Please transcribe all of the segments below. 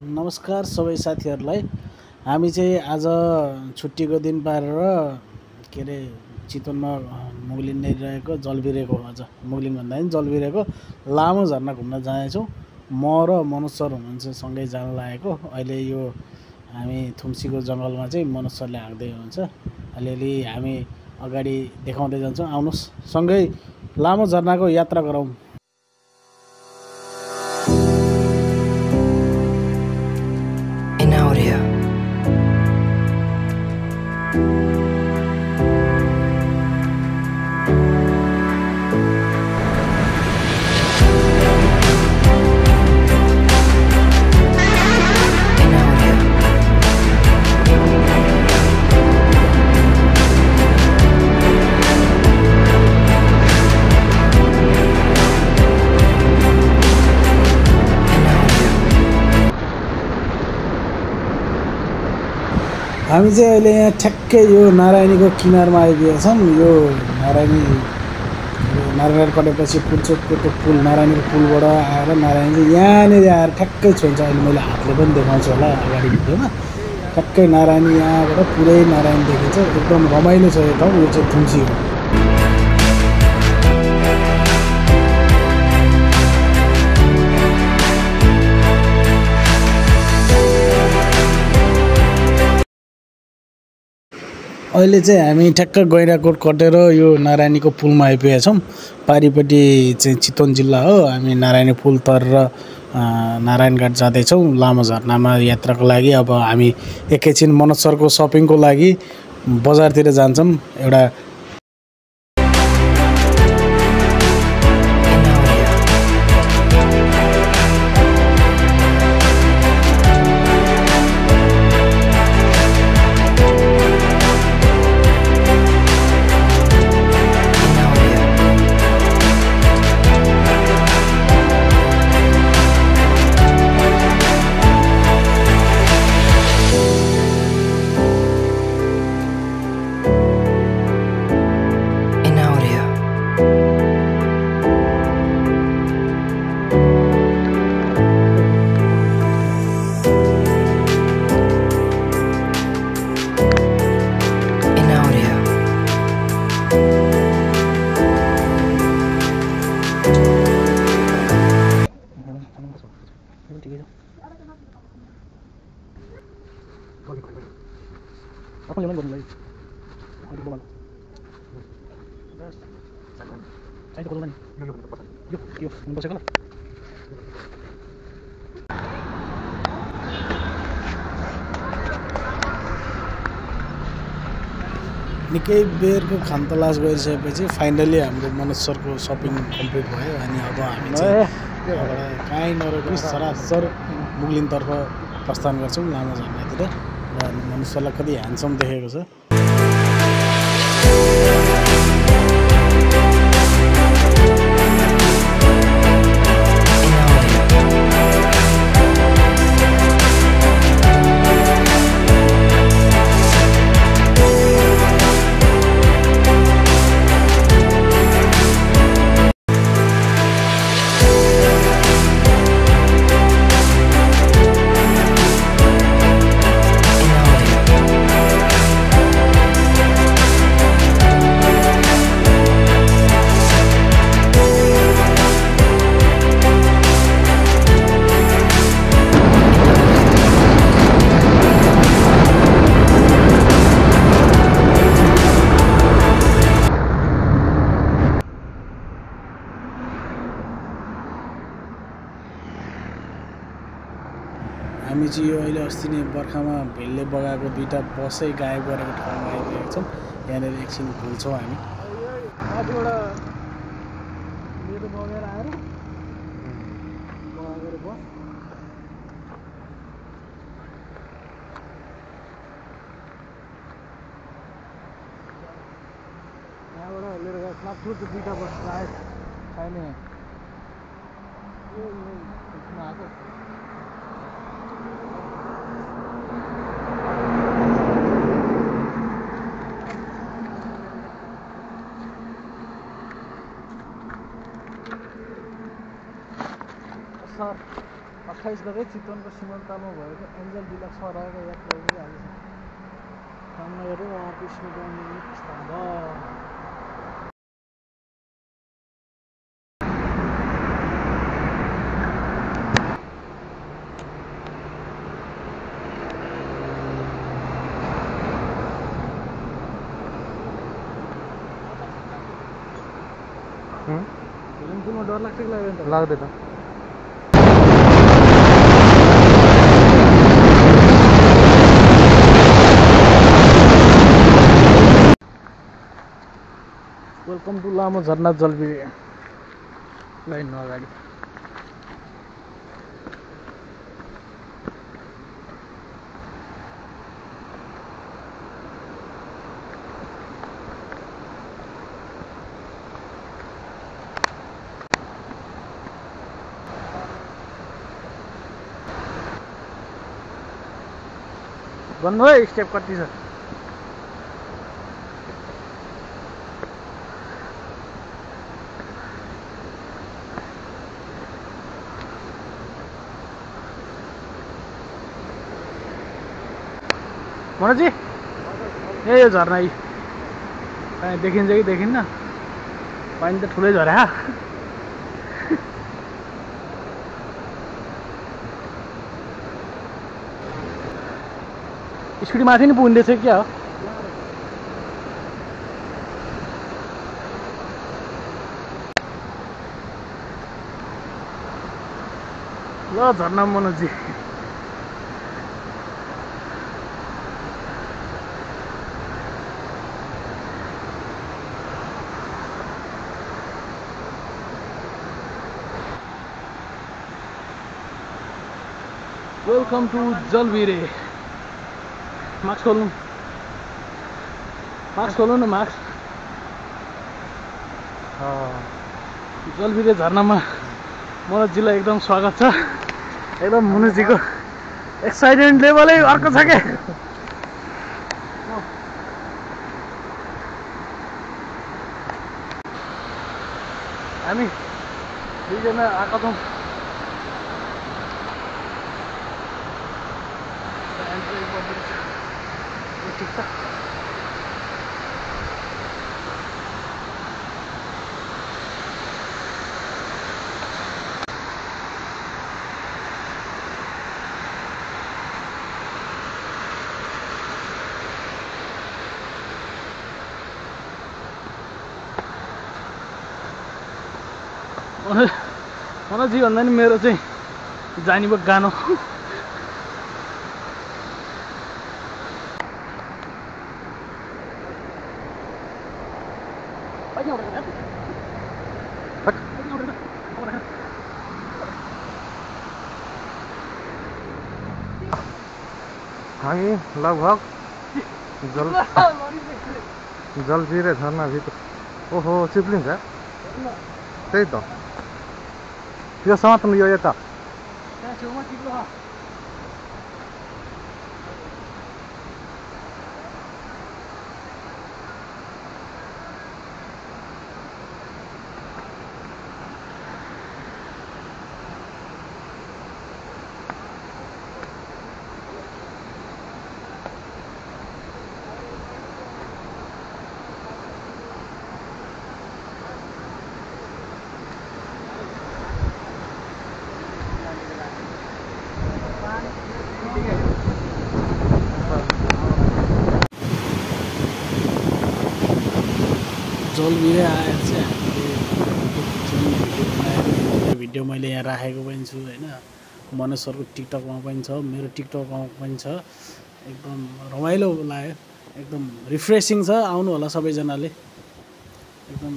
नमस्कार सबै साथीहरूलाई। हामी चाहिँ आज छुट्टीको दिन पारेर के अरे चितवनमा मुगलिन रहेको जलबिरेको अझ मुगलिन भन्दा पनि जलबिरेको लामो झरना घुम्न जानेछौँ। म र मनोज सर हुनुहुन्छ सँगै जान लागेको। अहिले यो हामी थुम्सीको जङ्गलमा चाहिँ मनोज सरले हाँक्दै हुनुहुन्छ। अलिअलि हामी अगाडि देखाउँदै जान्छौँ। आउनुहोस् सँगै लामो झरनाको यात्रा गरौँ। हामी चाहिँ अहिले यहाँ ठ्याक्कै यो नारायणीको किनारमा आइपुगेका छौँ। यो नारायणी कटेपछि पुलचोकको त्यो पुल नारायणीको पुलबाट आएर नारायणी यहाँनिर आएर ठ्याक्कै छोड्छ। अहिले मैले हातले पनि देखाउँछु होला अगाडि भिडियोमा। ठ्याक्कै नारायणी यहाँबाट पुरै नारायणी देखिन्छ। एकदम रमाइलो छ यो ठाउँ। यो चाहिँ थुम्सी हो। अहिले चाहिँ हामी ठ्याक्क गैँडाकोट कटेर यो नारायणीको पुलमा आइपुगेका छौँ। पारिपट्टि चाहिँ चितवन जिल्ला हो। हामी नारायणी पुल तरेर नारायणघाट जाँदैछौँ लामो झरनामा यात्राको लागि। अब हामी एकैछिन मनोज सरको सपिङको लागि बजारतिर जान्छौँ। एउटा निकै बेरको खानतलास गरिसकेपछि फाइनली हाम्रो मनोज सरको सपिङ कम्प्लिट भयो। अनि अब हामी चाहिँ यहाँबाट काहीँ नरोकी सरासर मुगलिनतर्फ प्रस्थान गर्छौँ लामो झरनातिर। र मनोज सरलाई कति ह्यान्डसम देखेको छ। हामी चाहिँ यो अहिले अस्ति नै बर्खामा भेलले बगाएको दुईवटा बसै गायब गरेको ठाउँमा आइपुगेका छौँ। यहाँनिर एकछिन घुल्छौँ हामी। यहाँबाट लिएर गएको लास्टको त्यो दुईवटा बस सायद छैन आएको। सर 28 गते चितवनको सीमान्तमा भएको एन्जल डिलक्स सरहको यात्रा पनि आज रामनगरको उहाँको स्मृतिमा निर्मित स्तम्भ पुलमा डर लाग्छ कि लाग्दैन? लाग्दैन। वेलकम टु लामो झरना जलबिरे लाइन अगाडि भन्नु है स्टेप कति छ? मनोजी ए यो झरना यी पानी देखिन्छ कि देखिन्न? पानी त ठुलै झर्या स्कुटी माथि नि पुग्दैछ क्या हो? ल झर्ना मनोजी वेलकम टु जलबिरे मास्क खोल्नु न मास्क जलबिरे झरनामा मनोजीलाई एकदम स्वागत छ एकदम मनोजीको एक्साइटमेन्ट लेभलै अर्को छ क्या हामी दुईजना आएका छौँ ठिक छ मनोजी भन्दा नि मेरो चाहिँ जानी भएको गानो हामी लगभग जलबिरे झरनाभित्र ओहो चिप्लिन्छ त्यही त यो समात्नु यो यता जलबिरे आएर चाहिँ हामीले भिडियो मैले यहाँ राखेको पनि छु होइन मनोज सरको टिकटकमा पनि छ मेरो टिकटकमा पनि छ एकदम रमाइलो लाग्यो एकदम रिफ्रेसिङ छ आउनु होला सबैजनाले एकदम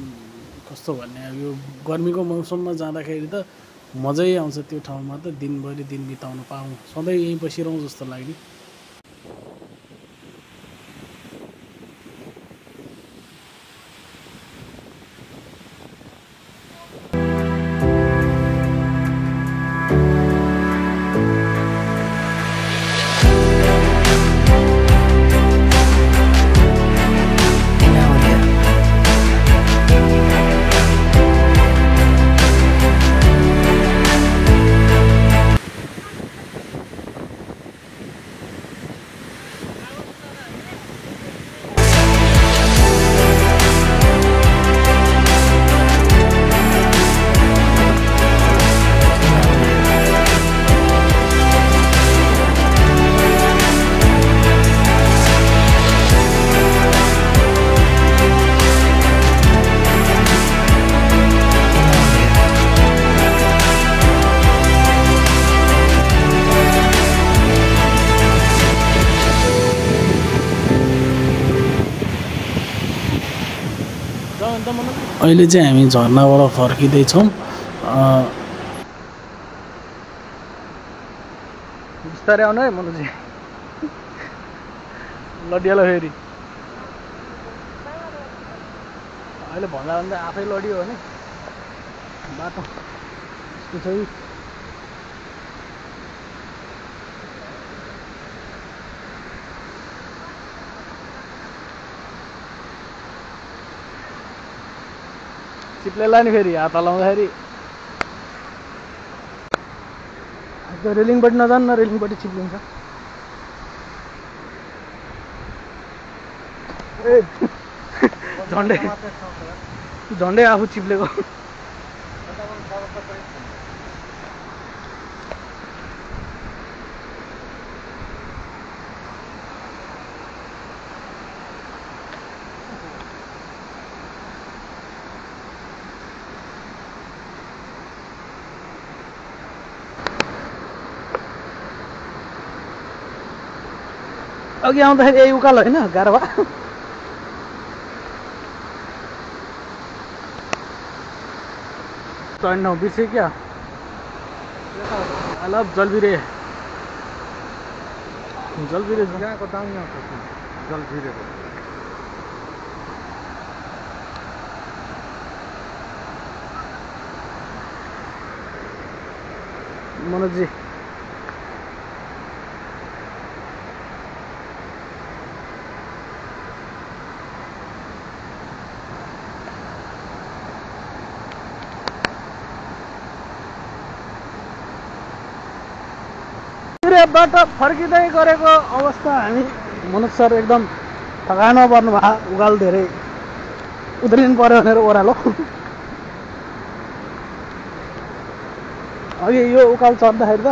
कस्तो भन्ने अब यो गर्मीको मौसममा जाँदाखेरि त मजै आउँछ त्यो ठाउँमा त दिनभरि दिन बिताउन पाऊँ सधैँ यहीँ बसिरहँ जस्तो लाग्यो अहिले चाहिँ हामी झरनाबाट फर्किँदैछौँ। बिस्तारै आउनु है मनोजी, लडियालो फेरि अहिले भन्दा भन्दा आफै लडियो भने बाटो यस्तो छ। चिप्लेला नि फेरि हात हलाउँदाखेरि रेलिङपट्टि नजानु न, रेलिङपट्टि चिप्लिन्छ। ए झन्डै आफू चिप्लेको। अघि आउँदाखेरि यही उकालो होइन, गाह्रो भयो। चढ्न बिर्सेँ क्या। I love जलबिरे। जलबिरे यहाँको दाम जलबिरेको मनोजी बाट फर्किँदै गरेको अवस्था हामी मनोज सर एकदम थकानमा पर्नु भयो। उकालो धेरै उत्रिनु पर्यो भनेर ओह्रालो। अघि यो उकालो चढ्दाखेरि त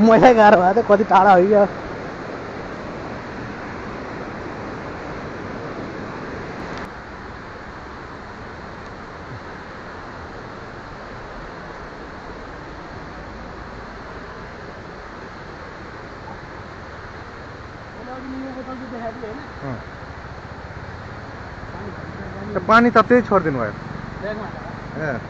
मैलाई गाह्रो भयो त, कति टाढा हो क्या। पानी त त्यही छोडिदिनु भयो। ए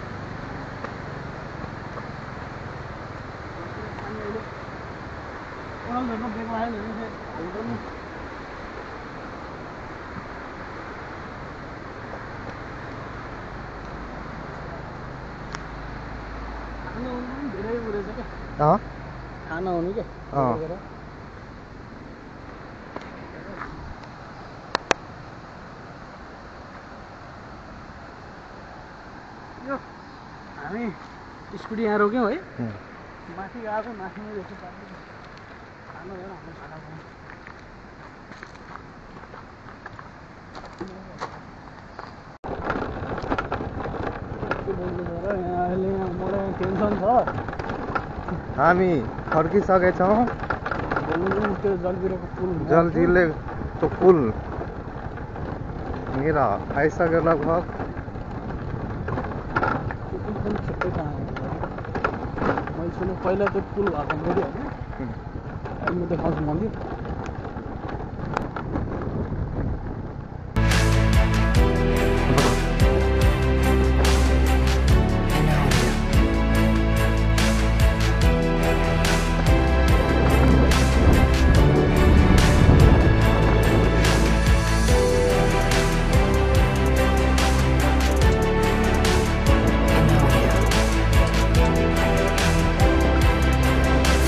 खाना हुनु क्या। हामी स्कुटी यहाँ रोक्यौँ है, माथि गएको माथिमा जस्तो पार्नु खानु हेर हाम्रो खाना अहिले मलाई टेन्सन छ। हामी फर्किसकेछौँ। त्यो जलबिरेको पुल, जलजिरेको पुल मेरा आइसक्यो लगभग। मैले सुने पहिला त्यो पुल भएको फेरि होइन, अहिले म देखाउँछु मन्दिर।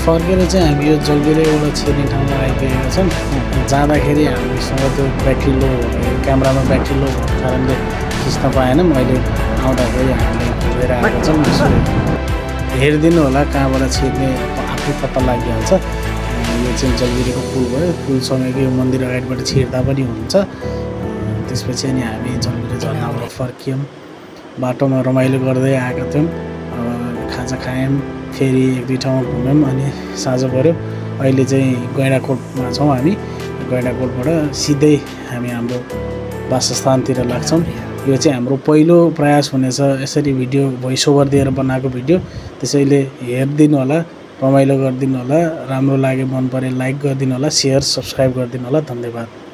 फर्केर चाहिँ हामी यो जलबिरे एउटा छिर्ने ठाउँमा आइपुगेका छौँ। जाँदाखेरि हामीसँग त्यो ब्याट्री लो, क्यामेरामा ब्याट्री लो भएको कारणले खिच्न पाएनौँ। अहिले आउँदाखेरि हामीले घुमेर आएका छौँ। यसो हेरिदिनु होला, कहाँबाट छिर्ने आफै पत्ता लागिहाल्छ। यो चाहिँ जलबिरेको पुल भयो। पुलसँगैको यो मन्दिर अगाडिबाट छिर्दा पनि हुन्छ। त्यसपछि अनि हामी जलबिरे झरनाबाट फर्कियौँ। बाटोमा रमाइलो गर्दै आएका थियौँ। खाजा खायौँ, फेरि एक दुई ठाउँमा घुम्यौँ, अनि साँझ पऱ्यो। अहिले चाहिँ गैँडाकोटमा छौँ हामी। गैँडाकोटबाट सिधै हामी हाम्रो वासस्थानतिर लाग्छौँ। यो चाहिँ हाम्रो पहिलो प्रयास हुनेछ यसरी भिडियो भोइस ओभर दिएर बनाएको भिडियो। त्यसैले हेरिदिनु होला, रमाइलो गरिदिनु होला। राम्रो लागे, मन परे लाइक गरिदिनु होला, सेयर सब्सक्राइब गरिदिनु होला। धन्यवाद।